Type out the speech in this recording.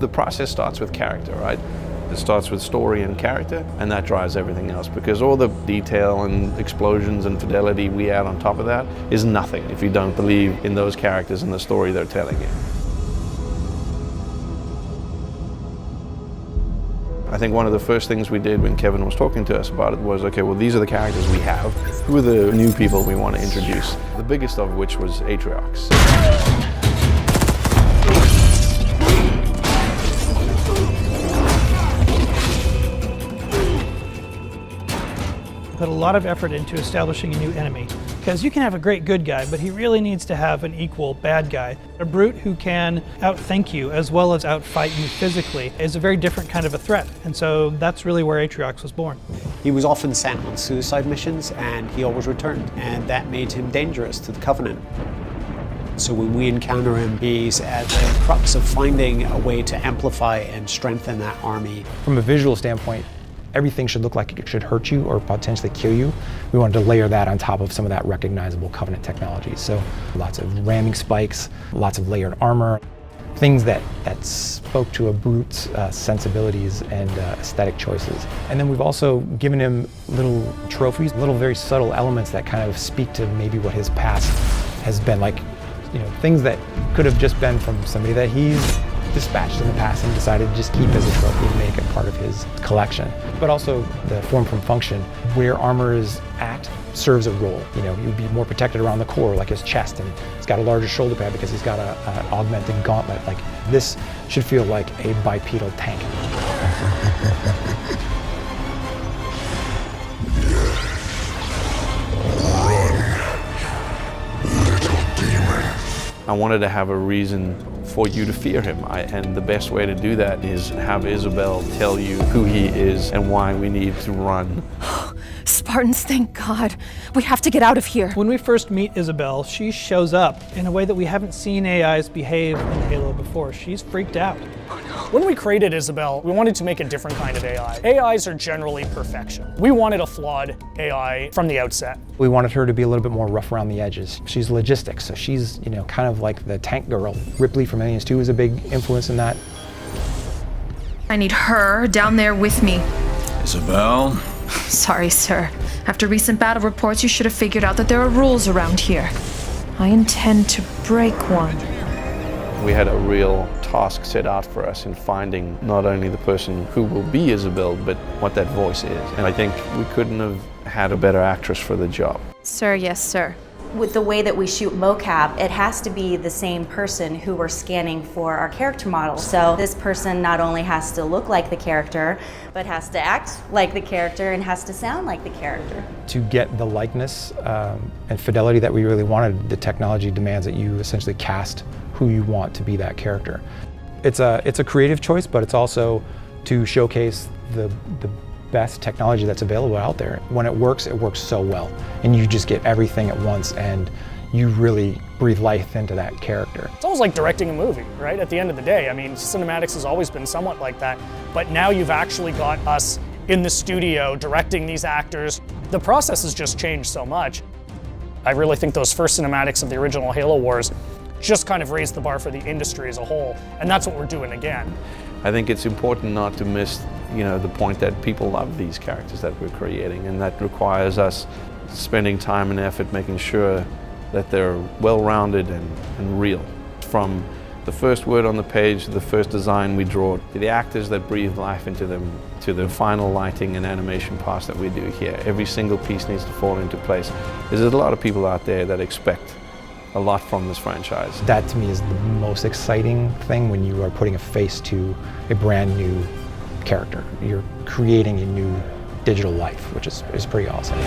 The process starts with character, right? It starts with story and character, and that drives everything else, because all the detail and explosions and fidelity we add on top of that is nothing if you don't believe in those characters and the story they're telling you. I think one of the first things we did when Kevin was talking to us about it was, okay, well, these are the characters we have. Who are the new people we want to introduce? The biggest of which was Atriox. Put a lot of effort into establishing a new enemy, because you can have a great good guy, but he really needs to have an equal bad guy. A brute who can outthink you as well as outfight you physically is a very different kind of a threat, and so that's really where Atriox was born. He was often sent on suicide missions, and he always returned, and that made him dangerous to the Covenant. So when we encounter him, he's at the crux of finding a way to amplify and strengthen that army. From a visual standpoint, everything should look like it should hurt you or potentially kill you. We wanted to layer that on top of some of that recognizable Covenant technology. So lots of ramming spikes, lots of layered armor, things that spoke to a brute's sensibilities and aesthetic choices. And then we've also given him little trophies, little very subtle elements that kind of speak to maybe what his past has been like, you know, things that could have just been from somebody that he's dispatched in the past and decided to just keep as a trophy and make it part of his collection. But also the form from function, where armor is at serves a role. You know, he would be more protected around the core, like his chest, and he's got a larger shoulder pad because he's got an augmented gauntlet. Like, this should feel like a bipedal tank. I wanted to have a reason for you to fear him, and the best way to do that is have Isabel tell you who he is and why we need to run. Spartans, thank God. We have to get out of here. When we first meet Isabel, she shows up in a way that we haven't seen AIs behave in Halo before. She's freaked out. When we created Isabel, we wanted to make a different kind of AI. AIs are generally perfection. We wanted a flawed AI from the outset. We wanted her to be a little bit more rough around the edges. She's logistics, so she's, you know, kind of like the tank girl. Ripley from Aliens 2 was a big influence in that. I need her down there with me. Isabel? Sorry, sir. After recent battle reports, you should have figured out that there are rules around here. I intend to break one. We had a real task set out for us in finding not only the person who will be Isabel, but what that voice is. And I think we couldn't have had a better actress for the job. Sir, yes, sir. With the way that we shoot mocap, it has to be the same person who we're scanning for our character model. So this person not only has to look like the character, but has to act like the character and has to sound like the character. To get the likeness and fidelity that we really wanted, the technology demands that you essentially cast who you want to be that character. It's a creative choice, but it's also to showcase the best technology that's available out there. When it works so well, and you just get everything at once, and you really breathe life into that character. It's almost like directing a movie, right? At the end of the day, I mean, cinematics has always been somewhat like that, but now you've actually got us in the studio directing these actors. The process has just changed so much. I really think those first cinematics of the original Halo Wars just kind of raised the bar for the industry as a whole, and that's what we're doing again. I think it's important not to miss, you know, the point that people love these characters that we're creating, and that requires us spending time and effort making sure that they're well-rounded and real. From the first word on the page, to the first design we draw, to the actors that breathe life into them, to the final lighting and animation parts that we do here. Every single piece needs to fall into place. There's a lot of people out there that expect a lot from this franchise. That to me is the most exciting thing, when you are putting a face to a brand new character. You're creating a new digital life, which is pretty awesome.